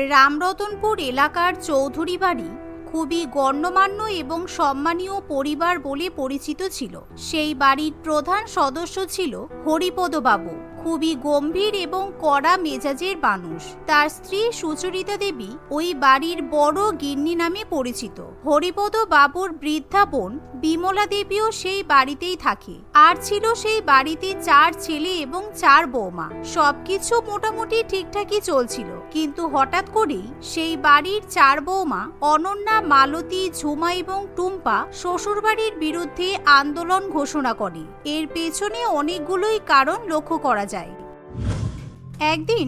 রামরতনপুর এলাকার চৌধুরী বাড়ি খুবই গণ্যমান্য এবং সম্মানীয় পরিবার বলে পরিচিত ছিল। সেই বাড়ির প্রধান সদস্য ছিল হরিপদ বাবু। খুবই গম্ভীর এবং কড়া মেজাজের মানুষ। তার স্ত্রী সুচরিতা দেবী ওই বাড়ির বড় গিন্নি নামে পরিচিত। হরিপদ বাবুর বৃদ্ধা বোন বিমলা দেবীও সেই বাড়িতেই থাকে। আর ছিল সেই বাড়িতে 4 ছেলে এবং 4 বৌমা। সবকিছু মোটামুটি ঠিকঠাকই চলছিল, কিন্তু হঠাৎ করেই সেই বাড়ির 4 বৌমা অনন্যা, মালতী, ঝুমা এবং টুম্পা শ্বশুরবাড়ির বিরুদ্ধে আন্দোলন ঘোষণা করে। এর পেছনে অনেকগুলোই কারণ লক্ষ্য করা যায়। একদিন,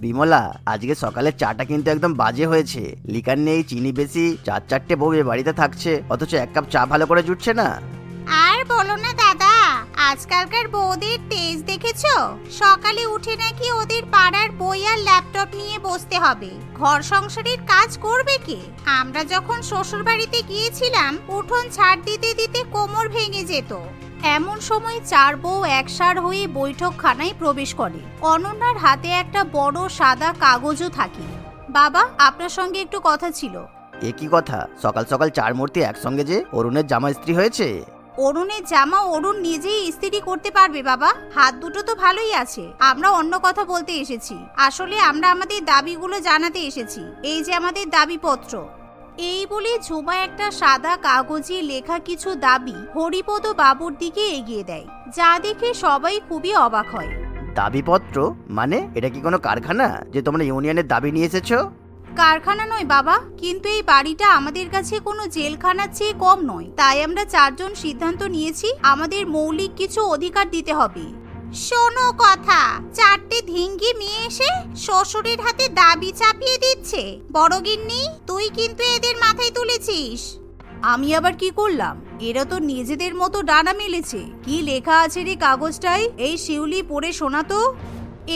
বিমলা, আজকে সকালে চাটা কিন্তু একদম বাজে হয়েছে। লিকার নেই, চিনি বেশি, 4-4টে বউ এ বাড়িতে থাকছে, অথচ 1 কাপ চা ভালো করে জুটছে না। আর বলো না দাদা, আজকালকার বউদের তেজ দেখেছো? সকালে উঠে নাকি ওদের পাড়ার বই আর ল্যাপটপ নিয়ে বসতে হবে। ঘর সংসারের কাজ করবে কে? আমরা যখন শ্বশুর বাড়িতে গিয়েছিলাম, উঠোন ছাড় দিতে দিতে কোমর ভেঙে যেত। এমন সময় 4 বউ একসার হয়ে বৈঠকখানায় প্রবেশ করে। অনন্যার হাতে একটা বড় সাদা কাগজও থাকে। বাবা, আপনার সঙ্গে একটু কথা ছিল। এ কি কথা? সকাল সকাল 4 মূর্তি একসঙ্গে যে? অরুণের জামা ইস্ত্রি হয়েছে? অরুণের জামা অরুণ নিজেই ইস্ত্রি করতে পারবে বাবা। হাত দুটো তো ভালোই আছে। আমরা অন্য কথা বলতে এসেছি। আসলে আমরা আমাদের দাবিগুলো জানাতে এসেছি। এই যে আমাদের দাবিপত্র। এই বলে ঝুমা একটা সাদা কাগজে লেখা কিছু দাবি হরিপদ বাবুর দিকে এগিয়ে দেয়, যা দেখে সবাই খুবই অবাক হয়। দাবিপত্র মানে? এটা কি কোনো কারখানা যে তোমরা ইউনিয়নের দাবি নিয়ে এসেছো? কারখানা নয় বাবা, কিন্তু এই বাড়িটা আমাদের কাছে কোনো জেলখানার চেয়ে কম নয়। তাই আমরা 4 জন সিদ্ধান্ত নিয়েছি আমাদের মৌলিক কিছু অধিকার দিতে হবে। শোনো কথা, 4টে ধিঙ্গি মেয়ে এসে শ্বশুরের হাতে দাবি চাপিয়ে দিচ্ছে। বড় গিন্নি, তুই কিন্তু এদের মাথায় তুলেছিস। আমি আবার কি করলাম? এরা তো নিজেদের মতো ডানা মেলেছে। কি লেখা আছে রে কাগজটায়? এই শিউলি পড়ে শোনাতো।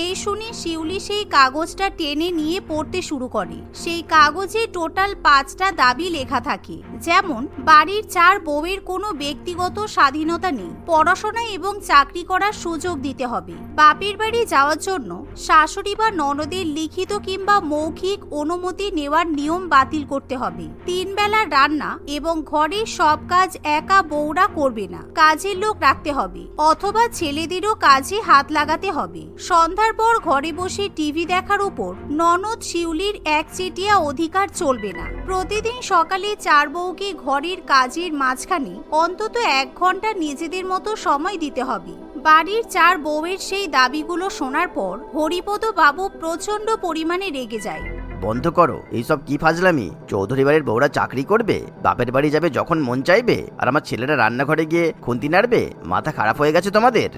এই শুনে শিউলি সেই কাগজটা টেনে নিয়ে পড়তে শুরু করে। সেই কাগজে টোটাল 5টা দাবি লেখা থাকে। যেমন, বাড়ির 4 বউয়ের কোনো ব্যক্তিগত স্বাধীনতা নেই, পড়াশোনা এবং চাকরি করার সুযোগ দিতে হবে, বাপের বাড়ি যাওয়ার জন্য শাশুড়ি বা ননদের লিখিত কিংবা মৌখিক অনুমতি নেওয়ার নিয়ম বাতিল করতে হবে, 3 বেলার রান্না এবং ঘরের সব কাজ একা বউরা করবে না, কাজের লোক রাখতে হবে অথবা ছেলেদেরও কাজে হাত লাগাতে হবে। সন্ধ্যার পর ঘরে বসে টিভি দেখার উপর ননদ শিউলির একচেটিয়া অধিকার চলবে না। প্রতিদিন সকালে 4 বউকে ঘরের কাজের মাঝখানে অন্তত 1 ঘন্টা নিজেদের মতো সময় দিতে হবে। বাড়ির 4 বউয়ের সেই দাবিগুলো শোনার পর হরিপদ বাবু প্রচন্ড পরিমাণে রেগে যায়। বন্ধ করো, এইসব কি ফাজলামি? চৌধুরী বাড়ির বউরা চাকরি করবে, বাপের বাড়ি যাবে যখন মন চাইবে, আর আমার ছেলেরা রান্নাঘরে গিয়ে খুন্তি নাড়বে? মাথা খারাপ হয়ে গেছে তোমাদের?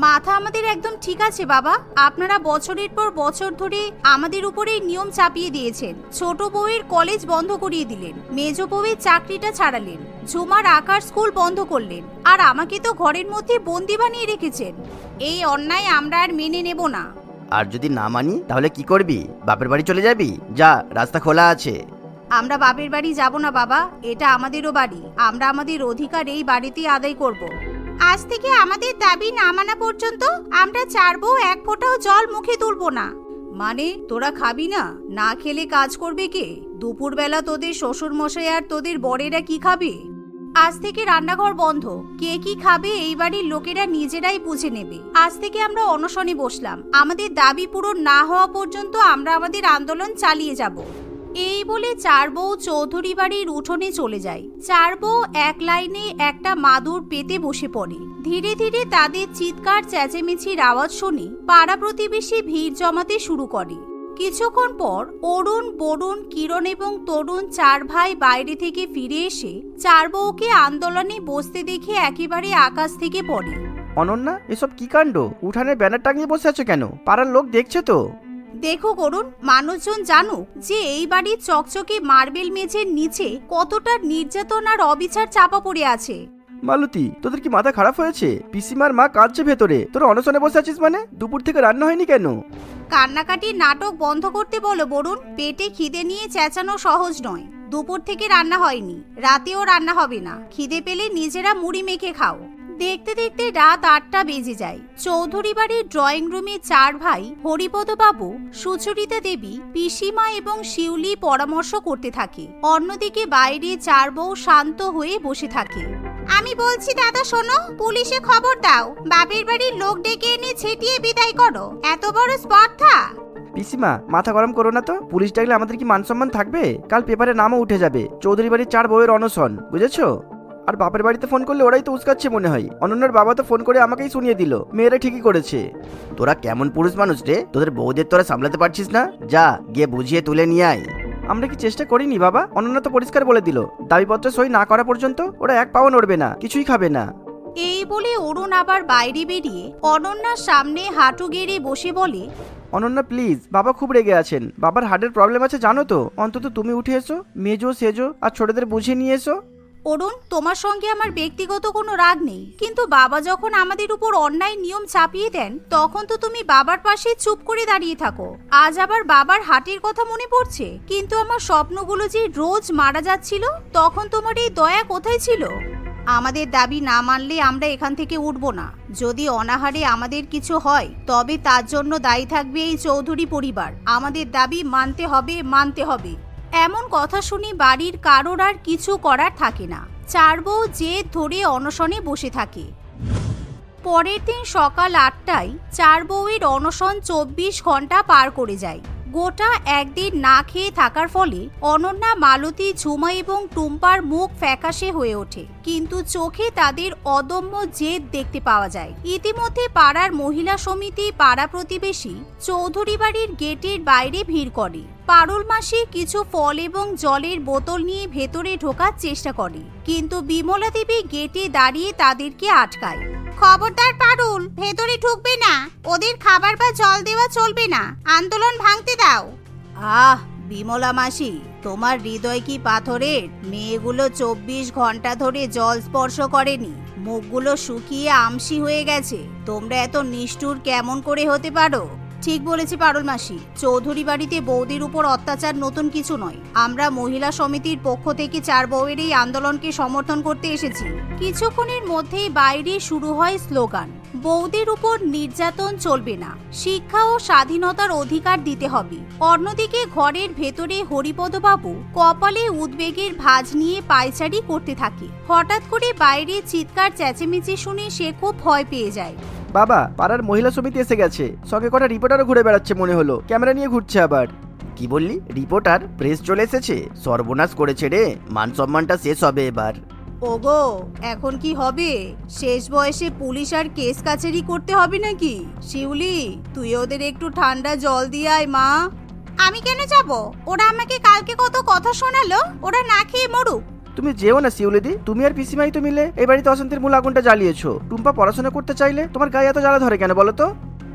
মাথা আমাদের একদম ঠিক আছে বাবা। আপনারা বছরের পর বছর ধরে আমাদের উপরে নিয়ম চাপিয়ে দিয়েছেন। ছোট বউয়ের কলেজ বন্ধ করিয়ে দিলেন, মেজ বউয়ের চাকরিটা ছাড়ালেন, ঝুমার আঁকার স্কুল বন্ধ করলেন, আর আমাকে তো ঘরের মধ্যে বন্দি বানিয়ে রেখেছেন। এই অন্যায় আমরা আর মেনে নেব না। আর যদি না মানি তাহলে কি করবি? বাপের বাড়ি চলে যাবি? যা, রাস্তা খোলা আছে। আমরা বাপের বাড়ি যাব না বাবা, এটা আমাদেরও বাড়ি। আমরা আমাদের অধিকার এই বাড়িতেই আদায় করব। আজ থেকে আমাদের দাবি না মানা পর্যন্ত আমরা 4 বউ 1 ফোঁটাও জল মুখে তুলবো না। মানে তোরা খাবি না? না খেলে কাজ করবে কে? দুপুরবেলা তোদের শ্বশুর মশাই আর তোদের বরেরা কি খাবে? আজ থেকে রান্নাঘর বন্ধ। কে কি খাবে এই বাড়ির লোকেরা নিজেরাই বুঝে নেবে। আজ থেকে আমরা অনশনে বসলাম। আমাদের দাবি পূরণ না হওয়া পর্যন্ত আমরা আমাদের আন্দোলন চালিয়ে যাব। এই বলে 4 বউ চৌধুরী বাড়ির উঠোনে চলে যায়। 4 বউ এক লাইনে একটা মাদুর পেতে বসে পড়ে। ধীরে ধীরে তাদের চিৎকার চেঁচেমেচির আওয়াজ শুনে পাড়া প্রতিবেশী ভিড় জমাতে শুরু করে। কিছুক্ষণ পর অরুণ, বরুণ, কিরণ এবং তরুণ 4 ভাই বাইরে থেকে ফিরে এসে 4 বউকে আন্দোলনে বসতে দেখে একেবারে আকাশ থেকে পড়ে। অনন্যা, এসব কি কাণ্ড? উঠানে ব্যানার টাঙিয়ে বসে আছো কেন? পাড়ার লোক দেখছে তো। দেখো করুন, মানুষজন জানুক যে এই বাড়ির চকচকে মার্বেল মেঝের নিচে কতটা নির্যাতন আর অবিচার চাপা পড়ে আছে। মালতী, তোদের কি মাথা খারাপ হয়েছে? পিসিমার মা কাঁদছে ভেতরে, তোরা অনশনে বসে আছিস মানে? দুপুর থেকে রান্না হয়নি কেন? কান্নাকাটির নাটক বন্ধ করতে বলো বরুণ। পেটে খিদে নিয়ে চেঁচানো সহজ নয়। দুপুর থেকে রান্না হয়নি, রাতেও রান্না হবে না। খিদে পেলে নিজেরা মুড়ি মেখে খাও। দেখতে দেখতে রাত 8টা বেজে যায়। চৌধুরী বাড়ির ড্রয়িং রুমে 4 ভাই হরিপদ বাবু, সুচরিতা দেবী, পিসিমা এবং শিউলি পরামর্শ করতে থাকে। অন্যদিকে বাইরে 4 বউ শান্ত হয়ে বসে থাকে। আমি বলছি দাদা শোনো, পুলিশে খবর দাও, বাপের বাড়ির লোক ডেকে এনে ছেটিয়ে বিদায় করো। এত বড় স্পর্ধা। পিসিমা মাথা গরম করো না তো, পুলিশ ডাকলে আমাদের কি মান সম্মান থাকবে? কাল পেপারে নামও উঠে যাবে চৌধুরী বাড়ির 4 বউয়ের অনশন, বুঝেছো? আর বাপের বাড়িতে ফোন করলে ওরাই তো উস্কাচ্ছে মনে হয়। অনন্যার বাবা তো ফোন করে আমাকেই শুনিয়ে দিল, মেয়েরা ঠিকই করেছে। তোরা কেমন পুরুষ মানুষ রে? তোদের বউদের তোরা সামলাতে পারছিস না? যা গিয়ে বুঝিয়ে তুলে নিয়ে আয়। আমরা কি চেষ্টা করিনি বাবা? অনন্যা তো পরিষ্কার বলে দিল, দাবিপত্র সই না করা পর্যন্ত ওরা এক পাও নড়বে না, কিছুই খাবে না। এই বলে অরুণ আবার বাইরে বেরিয়ে অনন্যার সামনে হাঁটু গেড়ে বসে বলে, অনন্যা প্লিজ, বাবা খুব রেগে আছেন, বাবার হার্টের প্রবলেম আছে জানো তো। অন্তত তুমি উঠে এসো, মেজো সেজো আর ছোটদের বুঝিয়ে নিয়ে এসো। অরুণ, তোমার সঙ্গে আমার ব্যক্তিগত কোনো রাগ নেই, কিন্তু বাবা যখন আমাদের উপর অন্যায় নিয়ম চাপিয়ে দেন তখন তো তুমি বাবার পাশে চুপ করে দাঁড়িয়ে থাকো। আজ আবার বাবার হাটের কথা মনে পড়ছে, কিন্তু আমার স্বপ্নগুলো যে রোজ মারা যাচ্ছিল, তখন তোমার এই দয়া কোথায় ছিল? আমাদের দাবি না মানলে আমরা এখান থেকে উঠব না। যদি অনাহারে আমাদের কিছু হয় তবে তার জন্য দায়ী থাকবে এই চৌধুরী পরিবার। আমাদের দাবি মানতে হবে, মানতে হবে। এমন কথা শুনে বাড়ির কারোর আর কিছু করার থাকে না। 4 বউ জেদ ধরে অনশনে বসে থাকে। পরের দিন সকাল 8টায় 4 বউয়ের অনশন 24 ঘন্টা পার করে যায়। গোটা একদিন না খেয়ে থাকার ফলে অনন্যা, মালতী, ঝুমা এবং টুম্পার মুখ ফ্যাকাশে হয়ে ওঠে, কিন্তু চোখে তাদের অদম্য জেদ দেখতে পাওয়া যায়। ইতিমধ্যে পাড়ার মহিলা সমিতি, পাড়া প্রতিবেশী চৌধুরী বাড়ির গেটের বাইরে ভিড় করে। পারুল মাসি কিছু ফল এবং জলের বোতল নিয়ে ভেতরে ঢোকার চেষ্টা করে, কিন্তু বিমলা দেবী গেটে দাঁড়িয়ে তাদেরকে আটকায়। খবরদার পারুল, ভেতরে ঢুকবে না, ওদের খাবার বা জল দেওয়া চলবে না, আন্দোলন ভাঙতে দাও। আহ বিমলা মাসি, তোমার হৃদয় কি পাথরের? মেয়েগুলো 24 ঘন্টা ধরে জল স্পর্শ করেনি, মুখগুলো শুকিয়ে আমসি হয়ে গেছে, তোমরা এত নিষ্ঠুর কেমন করে হতে পারো? ঠিক বলেছি পারুল মাসি, চৌধুরী বাড়িতে বৌদির উপর অত্যাচার নতুন কিছু নয়। আমরা মহিলা সমিতির পক্ষ থেকে 4 বউয়ের এই আন্দোলনকে সমর্থন করতে এসেছি। কিছুক্ষণের মধ্যেই বাইরে শুরু হয় স্লোগান, বৌদের উপর নির্যাতন চলবে না, শিক্ষা ও স্বাধীনতার অধিকার দিতে হবে। অন্যদিকে ঘরের ভেতরে হরিপদ বাবু কপালে উদ্বেগের ভাঁজ নিয়ে পায়চারি করতে থাকে। হঠাৎ করে বাইরে চিৎকার চেঁচেমেচি শুনে সে খুব ভয় পেয়ে যায়। বাবা, পাড়ার মহিলা সমিতি এসে গেছে, সঙ্গে কটা রিপোর্টারও ঘুরে বেড়াচ্ছে মনে হলো, ক্যামেরা নিয়ে ঘুরছে আবার। কি বললি? রিপোর্টার? প্রেস চলে এসেছে? সর্বনাশ করেছে রে, মান সম্মানটা শেষ হবে এবার। ওগো, এখন কি হবে? শেষ বয়সে পুলিশ আর কেস কাচারি করতে হবে নাকি? শিউলি, তুই ওদের একটু ঠান্ডা জল দিয়ে আয় মা। আমি কেন যাব? ওরা আমাকে কালকে কত কথা শোনালো, ওরা না খেয়ে মরুক। তুমি যেও না শিউলিদি, তুমি আর পিসিমাই তো মিলে এই বাড়িতে অশান্তির মূল আগুনটা জ্বালিয়েছো। টুম্পা পড়াশোনা করতে চাইলে তোমার গায়ে এত জ্বালা ধরে কেন বলো তো?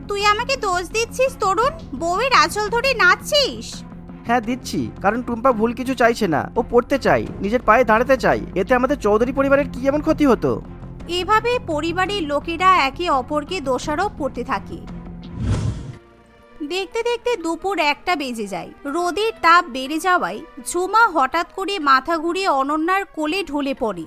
তুই আমাকে দোষ দিচ্ছিস তরুণ? বউয়ের আঁচল ধরে নাচছিস? হ্যাঁ দিচ্ছি, কারণ টুম্পা ভুল কিছু চাইছে না, ও পড়তে চাই, নিজের পায়ে দাঁড়াতে চাই। এতে আমাদের চৌধুরী পরিবারের কি এমন ক্ষতি হতো? এভাবে পরিবারের লোকেরা একে অপরকে দোষারোপ করতে থাকে। দেখতে দেখতে দুপুর 1টা বেজে যায়। রোদের তাপ বেড়ে যাওয়ায় ঝুমা হঠাৎ করে মাথা ঘুরিয়ে অনন্যার কোলে ঢলে পড়ে।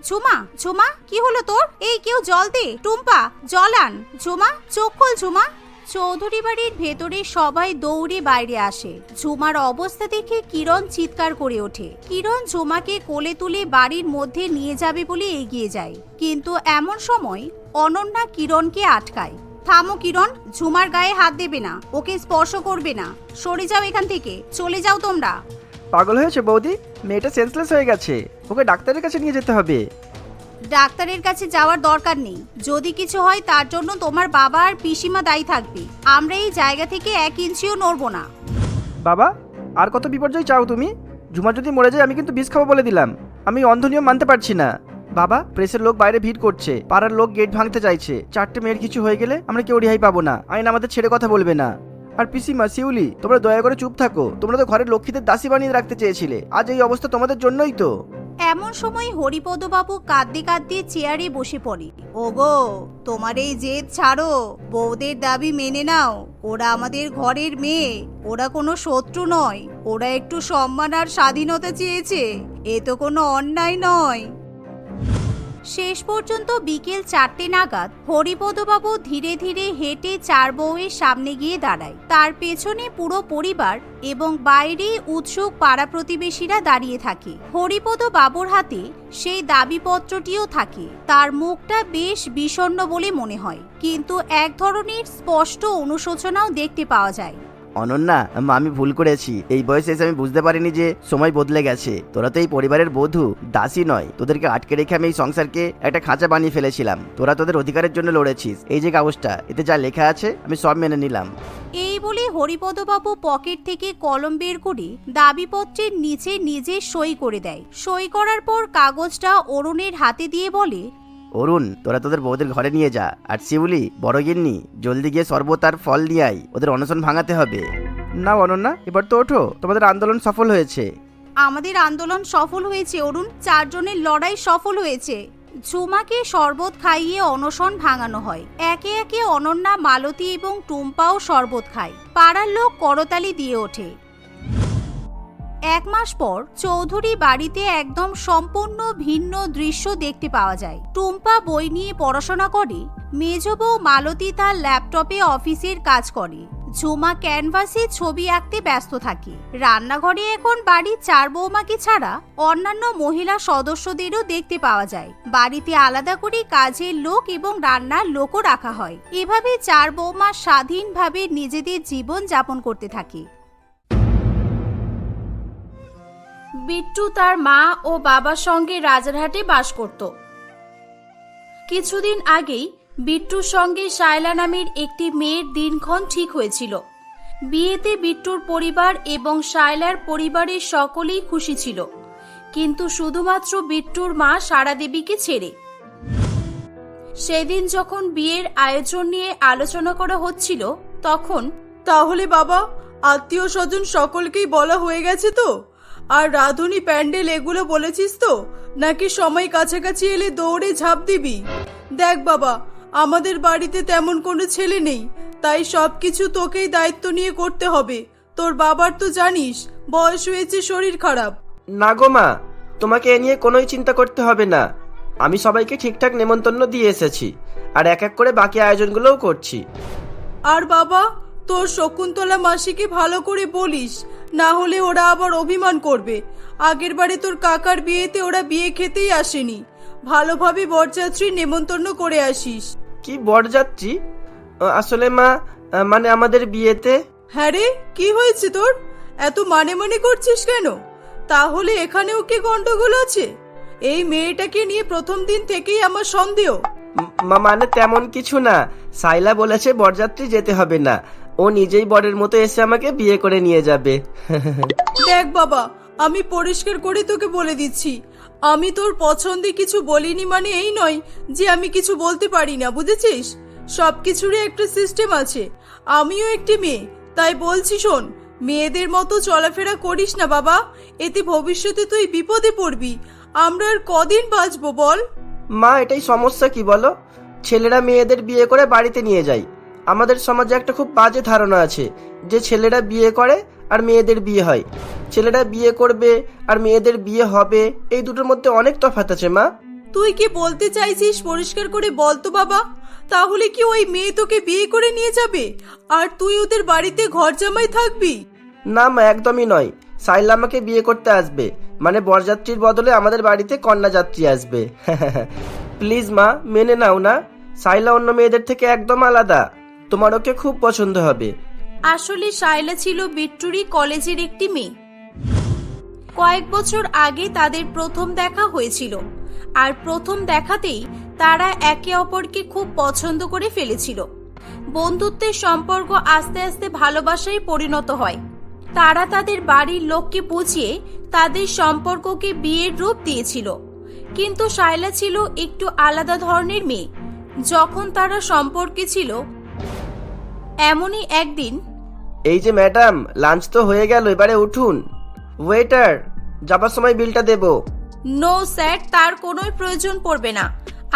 ঝুমা, ঝুমা, কি হলো তোর? এই কেউ জল দে, টুম্পা জল আন। ঝুমা, চোখ খোল ঝুমা। চৌধুরী বাড়ির ভেতরে সবাই দৌড়ে বাইরে আসে। ঝুমার অবস্থা দেখে কিরণ চিৎকার করে ওঠে। কিরণ ঝুমাকে কোলে তুলে বাড়ির মধ্যে নিয়ে যাবে বলে এগিয়ে যায়, কিন্তু এমন সময় অনন্যা কিরণকে আটকায়। থামো কিরণ, ঝুমার গায়ে হাত দেবে না, ওকে স্পর্শ করবে না, সরে যাও এখান থেকে, চলে যাও তোমরা। পাগল হয়েছে বৌদি? মেয়েটা সেন্সলেস হয়ে গেছে, ওকে ডাক্তারের কাছে নিয়ে যেতে হবে। ডাক্তারের কাছে যাওয়ার দরকার নেই, যদি কিছু হয় তার জন্য তোমার বাবা আর পিসিমা দায়ী থাকবে। আমরা এই জায়গা থেকে 1 ইঞ্চিও নড়বো না। বাবা, আর কত বিপর্যয় চাও তুমি? ঝুমা যদি মরে যায় আমি কিন্তু বিষ খাবো বলে দিলাম। আমি অন্ধ নিয়ম মানতে পারছি না। বাবা, প্রেসের লোক বাইরে ভিড় করছে, পাড়ার লোক গেট ভাঙতে চাইছে। 4টে মেয়ের কিছু হয়ে গেলে আমরা কেউ রেহাই পাবো না, আইন আমাদের ছেড়ে কথা বলবে না। আর পিসিমা, শিউলি, তোমরা দয়া করে চুপ থাকো। তোমরা তো ঘরের লক্ষ্মীদের দাসী বানিয়ে রাখতে চেয়েছিলে, আজ এই অবস্থা তোমাদের জন্যই তো। এমন সময় হরিপদ বাবু কাঁদতে কাঁদতে চেয়ারে বসে পড়ে। ওগো, তোমার এই জেদ ছাড়ো, বউদের দাবি মেনে নাও। ওরা আমাদের ঘরের মেয়ে, ওরা কোনো শত্রু নয়, ওরা একটু সম্মান আর স্বাধীনতা চেয়েছে, এ তো কোনো অন্যায় নয়। শেষ পর্যন্ত বিকেল 4টে নাগাদ হরিপদবাবু ধীরে ধীরে হেঁটে চার বউয়ের সামনে গিয়ে দাঁড়ায়। তার পেছনে পুরো পরিবার এবং বাইরে উৎসুক পাড়া প্রতিবেশীরা দাঁড়িয়ে থাকে। হরিপদ বাবুর হাতে সেই দাবিপত্রটিও থাকে। তার মুখটা বেশ বিষণ্ণ বলে মনে হয়, কিন্তু এক ধরনের স্পষ্ট অনুশোচনাও দেখতে পাওয়া যায়। অনন্যা, আমি ভুল করেছি। এই বয়সে এসে আমি বুঝতে পারিনি যে সময় বদলে গেছে। তোরা তো এই পরিবারের বধূ, দাসী নয়। তোদেরকে আটকে রেখে আমি এই সংসারকে একটা খাঁচা বানিয়ে ফেলেছিলাম। তোরা তোদের অধিকারের জন্য লড়েছিস। এই যে কাগজটা, এতে যা লেখা আছে আমি সব মেনে নিলাম। এই বলে হরিপদবাবু পকেট থেকে কলম বের করে দাবিপত্রের নিচে নিজে সই করে দেয়। সই করার পর কাগজটা অরুণের হাতে দিয়ে বলে, অরুণ, তোরা তোদের বউদের ঘরে নিয়ে যা। আর শিউলি, বড় গিন্নি, জলদি গিয়ে শরবত আর ফল নিয়ে আয়। ওদের অনশন ভাঙাতে হবে। না অনন্যা, এবার তো ওঠো, তোমাদের আন্দোলন সফল হয়েছে। আমাদের আন্দোলন সফল হয়েছে অরুণ, 4 জনের লড়াই সফল হয়েছে। ঝুমাকে শরবত খাইয়ে অনশন ভাঙানো হয়। একে একে অনন্যা, মালতী এবং টুম্পাও শরবত খায়। পাড়ার লোক করতালি দিয়ে ওঠে। 1 মাস পর চৌধুরী বাড়িতে একদম সম্পূর্ণ ভিন্ন দৃশ্য দেখতে পাওয়া যায়। টুম্পা বই নিয়ে পড়াশোনা করে, মেজ বউ মালতী তার ল্যাপটপে অফিসের কাজ করে, ঝুমা ক্যানভাসে ছবি আঁকতে ব্যস্ত থাকে। রান্নাঘরে এখন বাড়ির 4 বৌমাকে ছাড়া অন্যান্য মহিলা সদস্যদেরও দেখতে পাওয়া যায়। বাড়িতে আলাদা করে কাজের লোক এবং রান্নার লোকও রাখা হয়। এভাবে 4 বৌমা স্বাধীনভাবে নিজেদের জীবন যাপন করতে থাকে। বিট্টু তার মা ও বাবার সঙ্গে রাজারহাটে বাস করত। কিছুদিন আগেই বিট্টুর সঙ্গে শায়লা নামের একটি মেয়ের দিনক্ষণ ঠিক হয়েছিল। বিয়েতে বিট্টুর পরিবার এবং শায়লার পরিবারের সকলেই খুশি ছিল, কিন্তু শুধুমাত্র বিট্টুর মা সারা দেবীকে ছেড়ে। সেদিন যখন বিয়ের আয়োজন নিয়ে আলোচনা করা হচ্ছিল, তখন, তাহলে বাবা, আত্মীয় স্বজন সকলকেই বলা হয়ে গেছে তো? আর রাঁধুনি, প্যান্ডেল এগুলো বলেছিস তো? নাকি সময় কাছাকাছি এলে দৌড়ে ঝাঁপ দিবি? দেখ বাবা, আমাদের বাড়িতে তেমন কোনো ছেলে নেই, তাই সবকিছু তোকেই দায়িত্ব নিয়ে করতে হবে। তোর বাবার তো জানিস বয়স হয়েছে, শরীর খারাপ। না গো মা, তোমাকে এ নিয়ে কোনোই চিন্তা করতে হবে না। আমি সবাইকে ঠিকঠাক নেমন্তন্ন দিয়ে এসেছি, আর এক এক করে বাকি আয়োজনগুলোও করছি। আর বাবা, তোর শকুন্তলা মাসিকে ভালো করে বলিস, না হলে ওরা আবার অভিমান করবে। আগের বারে তোর কাকার বিয়েতে ওরা বিয়ে খেতেই আসেনি। ভালোভাবে বরযাত্রী নেমন্তন্ন করে আসিস। কি বরযাত্রী? আসলে মা, মানে আমাদের বিয়েতে। হ্যাঁ রে, কি হয়েছে তোর? এত মানে মানে করছিস কেন? তাহলে এখানেও কি গন্ডগোল আছে? এই মেয়েটাকে নিয়ে প্রথম দিন থেকেই আমার সন্দেহ। মানে তেমন কিছু না। সাইলা বলেছে বরযাত্রী যেতে হবে না, ও নিজেই বরের মতো এসে আমাকে বিয়ে করে নিয়ে যাবে। দেখ বাবা, আমি পরিষ্কার করে তোকে বলে দিচ্ছি, আমি তোর পছন্দে কিছু বলিনি মানে এই নয় যে আমি কিছু বলতে পারি না, বুঝেছিস? সবকিছুরই একটা সিস্টেম আছে। আমিও একটি মেয়ে, তাই বলছি শোন, মেয়েদের মতো চলাফেরা করিস না বাবা, এতে ভবিষ্যতে তুই বিপদে পড়বি। আমরা আর কদিন বাঁচবো বল? মা, এটাই সমস্যা কি বলো? ছেলেরা মেয়েদের বিয়ে করে বাড়িতে নিয়ে যায়। আমাদের সমাজে একটা খুব বাজে ধারণা আছে যে ছেলেরা বিয়ে করে আর মেয়েদের বিয়ে হয়। ছেলেরা বিয়ে করবে আর মেয়েদের বিয়ে হবে, এই দুটোর মধ্যে অনেক তফাৎ আছে মা। তুই কি বলতে চাইছিস পরিষ্কার করে বল তো বাবা। তাহলে কি ওই মেয়ে তোকে বিয়ে করে নিয়ে যাবে আর তুই ওদের বাড়িতে ঘর জামাই থাকবি? না মা, একদমই নয়। সাইলা আমাকে বিয়ে করতে আসবে, মানে বরযাত্রীর বদলে আমাদের বাড়িতে কন্যা যাত্রী আসবে। প্লিজ মা, মেনে নাও না। সাইলা অন্য মেয়েদের থেকে একদম আলাদা, তোমার ওকে খুব পছন্দ হবে। আসলে শায়লা ছিল বিট্টুরি কলেজের একটি মেয়ে। কয়েক বছর আগে তাদের প্রথম দেখা হয়েছিল, আর প্রথম দেখাতেই তারা একে অপরকে খুব পছন্দ করে ফেলেছিল। বন্ধুত্বের সম্পর্ক আস্তে আস্তে ভালোবাসায় পরিণত হয়। তারা তাদের বাড়ির লোককে বুঝিয়ে তাদের সম্পর্ককে বিয়ের রূপ দিয়েছিল। কিন্তু শায়লা ছিল একটু আলাদা ধরনের মেয়ে। যখন তারা সম্পর্কে ছিল, এমনই একদিন, এই যে ম্যাডাম, লাঞ্চ তো হয়ে গেল, এবারে উঠুন। ওয়েটার, যাবার সময় বিলটা দেবো। নো স্যার, তার কোনো প্রয়োজন পড়বে না।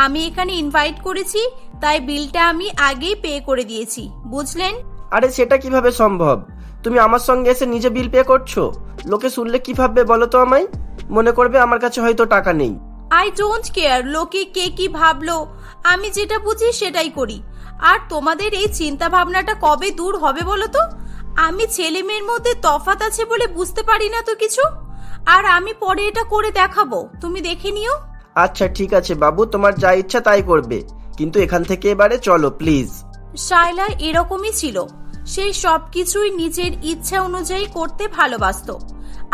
আমি এখানে ইনভাইট করেছি, তাই বিলটা আমি আগেই পে করে দিয়েছি, বুঝলেন? আরে সেটা কিভাবে সম্ভব? তুমি আমার সঙ্গে এসে নিজে বিল পে করছো? লোকে শুনলে কি ভাববে বলো তো আমায়? মনে করবে আমার কাছে হয়তো টাকা নেই। আই ডোন্ট কেয়ার লোকে কে কি ভাবলো, আমি যেটা বুঝি সেটাই করি। আর তোমাদের এই চিন্তা ভাবনাটা কবে দূর হবে বলো তো? আমি ছেলে মেয়ের মধ্যে তফাৎ আছে বলে বুঝতে পারি না তো কিছু। আর আমি পরে এটা করে দেখাবো, তুমি দেখে নিও। আচ্ছা ঠিক আছে বাবু, তোমার যা ইচ্ছা তাই করবে, কিন্তু এখান থেকে এবারে চলো প্লিজ। শায়লা এরকমই ছিল, সেই সবকিছুই নিজের ইচ্ছা অনুযায়ী করতে ভালোবাসতো।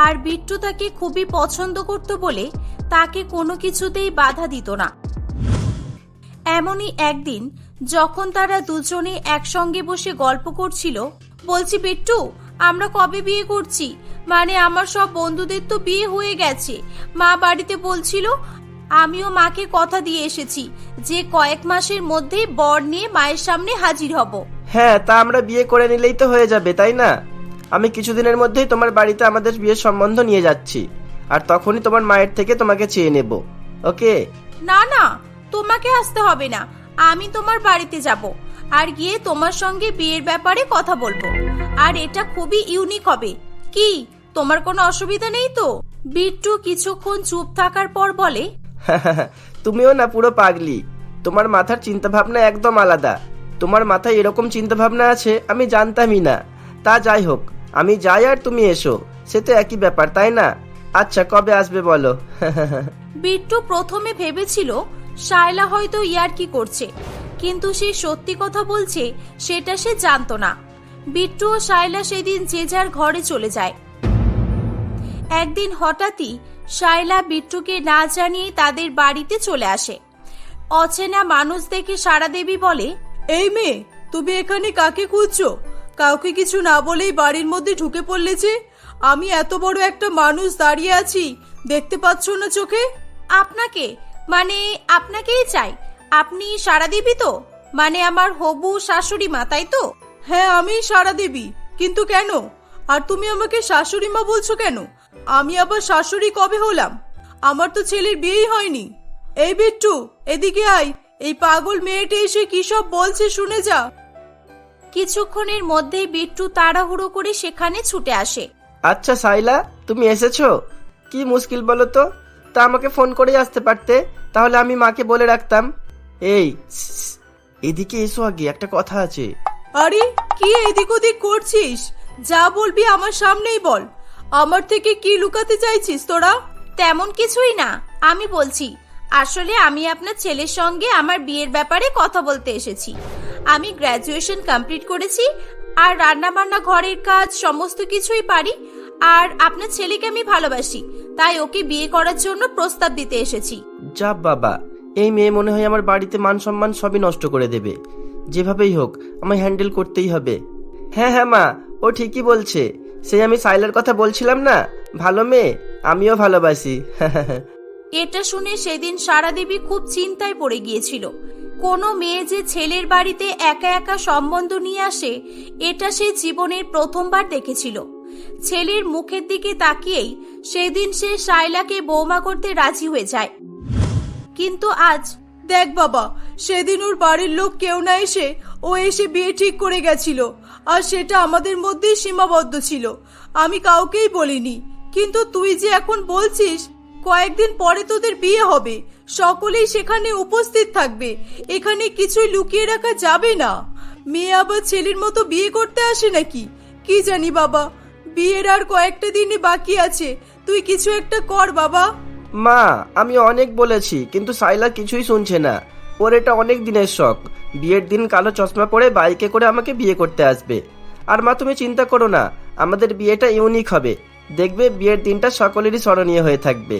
আর বিট্টু তাকে খুবই পছন্দ করত বলে তাকে কোনো কিছুতেই বাধা দিত না। এমনই একদিন যখন তারা দুজনে একসঙ্গে বসে গল্প করছিল, বলছি বিট্টু আমরা কবে বিয়ে করছি? মানে আমার সব বন্ধুদের তো বিয়ে হয়ে গেছে, মা বাড়িতে বলছিল। আমিও মাকে কথা দিয়ে এসেছি যে কয়েক মাসের মধ্যেই বর নিয়ে মায়ের সামনে হাজির হব। হ্যাঁ, তা আমরা বিয়ে করে নিলেই তো হয়ে যাবে, তাই না? আমি কিছুদিনের মধ্যেই তোমার বাড়িতে আমাদের বিয়ের সম্বন্ধ নিয়ে যাচ্ছি, আর তখনই তোমার মায়ের থেকে তোমাকে চেয়ে নেব, ওকে? না না, তোমাকে আসতে হবে না, আমি তোমার বাড়িতে যাব আর গিয়ে তোমার সঙ্গে বিয়ের ব্যাপারে কথা বলবো। আর এটা খুবই ইউনিক হবে। কি তোমার কোনো অসুবিধা নেই তো? বিট্টু কিছুক্ষণ চুপ থাকার পর বলে, তুমিও না পুরো পাগলি, তোমার মাথার চিন্তা ভাবনা একদম আলাদা। তোমার মাথায় এরকম চিন্তা ভাবনা আছে আমি জানতামই না। তা যাই হোক, আমি যাই আর তুমি এসো, সে তো একই ব্যাপার, তাই না? আচ্ছা কবে আসবে বলো? বিট্টু প্রথমে ভেবেছিল শায়লা হয়তো ইয়ার্কি করছে, কিন্তু সে সত্যি কথা বলছে সেটা সে জানতো না। বিট্টু ও শায়লা সেদিন যে যার ঘরে চলে যায়। একদিন হঠাৎই শায়লা বিট্টুকে না জানিয়ে তাদের বাড়িতে চলে আসে। অচেনা মানুষ দেখে সারা দেবী বলে, এই মেয়ে, তুমি এখানে কাকে খুঁজছো? কাউকে কিছু না বলেই বাড়ির মধ্যে ঢুকে পড়লে যে? আমি এত বড় একটা মানুষ দাঁড়িয়ে আছি, দেখতে পাচ্ছ না চোখে? আপনাকে মানে আপনাকেই চাই। আপনি সারা দেবী তো? মানে আমার হবু শাশুড়ি মা, তাই তো? হ্যাঁ, আমি সারা দেবী। কিন্তু কেন? আর তুমি আমাকে শাশুড়ি মা বলছো কেন? আমি আবার শাশুড়ি কবে হলাম? আমার তো ছেলের বিয়েই হয়নি। এই বিট্টু, এদিকে আয়, এই পাগল মেয়েটা এসে কি সব বলছে শুনে যা। কিছুক্ষণের মধ্যেই বিট্টু তাড়াহুড়ো করে সেখানে ছুটে আসে। আচ্ছা সাইলা, তুমি এসেছো? কি মুশকিল বলো তো? তা আমাকে ফোন করেই আসতে পারতে, তাহলে আমি মাকে বলে রাখতাম। এই এদিকে এসো, আগে একটা কথা আছে। আরে কি এদিক ওদিক করছিস? যা বলবি আমার সামনেই বল। আমার থেকে কি লুকাতে চাইছিস তোরা? তেমন কিছুই না, আমি বলছি আসলে আমি আপনার ছেলের সঙ্গে আমার বিয়ের ব্যাপারে কথা বলতে এসেছি। আমি গ্র্যাজুয়েশন কমপ্লিট করেছি আর রান্না বান্না ঘরের কাজ সমস্ত কিছুই পারি। আর আপনার ছেলেকে আমি ভালোবাসি, তাই ওকে বিয়ে করার জন্য প্রস্তাব দিতে এসেছি। যা বাবা, এই মেয়ে মনে হয় আমার বাড়িতে মান সম্মান সবই নষ্ট করে দেবে। যেভাবেই হোক আমায় হ্যান্ডেল করতেই হবে। হ্যাঁ হ্যাঁ মা, ও ঠিকই বলছে। সেই আমি সাইলার কথা বলছিলাম না, ভালো মেয়ে, আমিও ভালোবাসি। এটা শুনে সেদিন সারা দেবী খুব চিন্তায় পড়ে গিয়েছিল। কোনো মেয়ে যে ছেলের বাড়িতে একা একা সম্বন্ধ নিয়ে আসে, এটা সে জীবনের প্রথমবার দেখেছিল। ছেলের মুখের দিকে তাকিয়েই সেদিন সে শায়লাকে বৌমা করতে রাজি হয়ে যায়। কিন্তু আজ দেখ বাবা, সেদিন ওর বাড়ির লোক কেউ না এসে ও এসে বিয়ে ঠিক করে গেছিল, আর সেটা আমাদের মধ্যেই সীমাবদ্ধ ছিল। আমি কাউকেই বলিনি। কিন্তু তুই যে এখন বলছিস কয়েকদিন পরে তোদের বিয়ে হবে, সকলেই সেখানে উপস্থিত থাকবে, এখানে কিছুই লুকিয়ে রাখা যাবে না। মেয়ে আবার ছেলের মতো বিয়ে করতে আসে নাকি? কি জানি বাবা, বিয়ের আর কয়েকটা দিনই বাকি আছে, তুই কিছু একটা কর বাবা। মা, আমি অনেক বলেছি কিন্তু সাইলা কিছুই শুনছে না। ওর এটা অনেক দিনের শখ, বিয়ের দিন কালো চশমা পরে বাইকে করে আমাকে বিয়ে করতে আসবে। আর মা তুমি চিন্তা করো না, আমাদের বিয়েটা ইউনিক হবে, দেখবে বিয়ের দিনটা সকলেরই স্মরণীয় হয়ে থাকবে।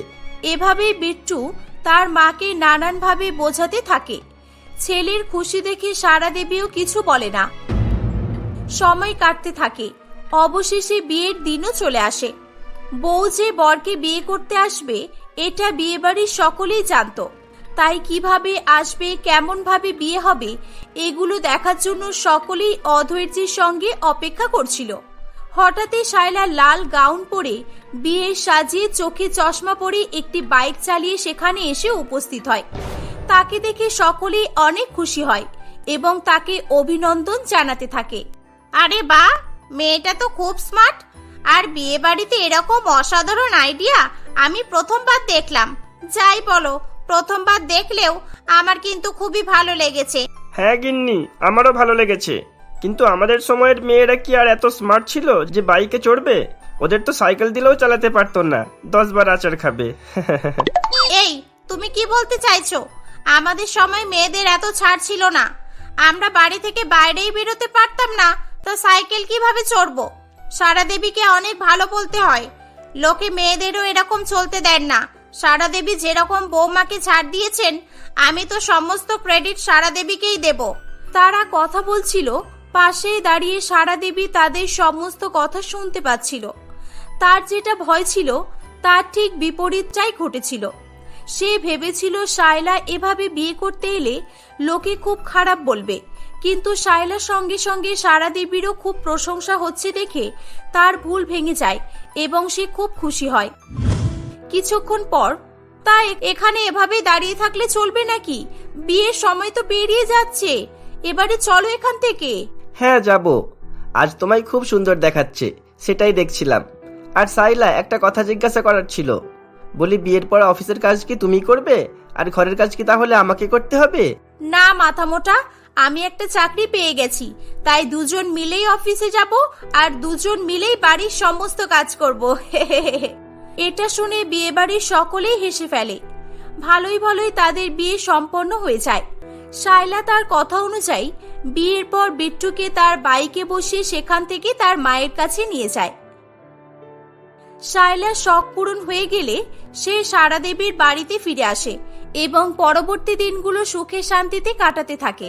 এভাবেই বিট্টু তার মাকে নানানভাবে বোঝাতে থাকে। ছেলের খুশি দেখে সারা দেবীও কিছু বলে না। সময় কাটতে থাকে, অবশেষে বিয়ের দিনও চলে আসে। বউ যে বরকে বিয়ে করতে আসবে এটা বিয়েবাড়ির সকলেই জানতো, তাই কিভাবে আসবে, কেমন ভাবে বিয়ে হবে এগুলো দেখার জন্য সকলেই অধৈর্যের সঙ্গে অপেক্ষা করছিল। হঠাৎই শায়লা লাল গাউন পরে, বিয়ে সাজিয়ে, চোখে চশমা পরে একটি বাইক চালিয়ে সেখানে এসে উপস্থিত হয়। তাকে দেখে সকলেই অনেক খুশি হয় এবং তাকে অভিনন্দন জানাতে থাকে। আরে বাহ, মেয়েটা তো খুব স্মার্ট। আর বিয়ে বাড়িতে এরকম অসাধারণ আইডিয়া আমি প্রথমবার দেখলাম। যাই বলো, প্রথমবার দেখলেও আমার কিন্তু খুবই ভালো লেগেছে। হ্যাঁ গিন্নি, আমারও ভালো লেগেছে, কিন্তু আমাদের সময়ের মেয়েরা কি আর এত স্মার্ট ছিল যে বাইকে চড়বে? ওদের তো সাইকেল দিলেও চালাতে পারতো না, 10 বার আচার খাবে। এই তুমি কি বলতে চাইছো? আমাদের সময় মেয়েদের এত ছাড় ছিল না, আমরা বাড়ি থেকে বাইরেই বেরোতে পারতাম না, তো সাইকেল কিভাবে চড়বো? সারা দেবীকে অনেক ভালো বলতে হয়, লোকে মেয়েদেরও এরকম চলতে দেন না। সারা দেবী যেরকম বৌমাকে ছাড় দিয়েছেন, আমি তো সমস্ত ক্রেডিট সারা দেবীকেই দেব। তারা কথা বলছিল, পাশেই দাঁড়িয়ে সারা দেবী তাদের সমস্ত কথা শুনতে পাচ্ছিল। তার যেটা ভয় ছিল তার ঠিক বিপরীতটাই ঘটেছিল। সে ভেবেছিল শায়লা এভাবে বিয়ে করতে এলে লোকে খুব খারাপ বলবে, কিন্তু শায়লার সঙ্গে সঙ্গে সারা দেবীরও খুব প্রশংসা হচ্ছে দেখে তার ভুল ভেঙে যায় এবং সে খুব খুশি হয়। কিছুক্ষণ পর, তাই এখানে এভাবে দাঁড়িয়ে থাকলে চলবে নাকি? বিয়ের সময় তো পেরিয়ে যাচ্ছে, এবারে চলো এখান থেকে। হ্যাঁ যাব, আজ তোমায় খুব সুন্দর দেখাচ্ছে, সেটাই দেখছিলাম। আর সাইলা, একটা কথা জিজ্ঞাসা করার ছিল। বলি, বিয়ের পর অফিসের কাজ কি তুমি করবে, আর ঘরের কাজ কি তাহলে আমাকে করতে হবে? না মাথা মোটা, আমি একটা চাকরি পেয়ে গেছি, তাই দুজন মিলেই অফিসে যাব আর দুজন মিলেই বাড়ির সমস্ত কাজ করব। এটা শুনে বিয়ে বাড়ির সকলেই হেসে ফেলে। ভালোই ভালোই তাদের বিয়ে সম্পন্ন হয়ে যায়। শায়লা তার কথা অনুযায়ী বিয়ের পর বিট্টুকে তার বাইকে বসিয়ে সেখান থেকে তার মায়ের কাছে নিয়ে যায়। শায়লার শখ পূরণ হয়ে গেলে সে সারা দেবীর বাড়িতে ফিরে আসে এবং পরবর্তী দিনগুলো সুখে শান্তিতে কাটাতে থাকে।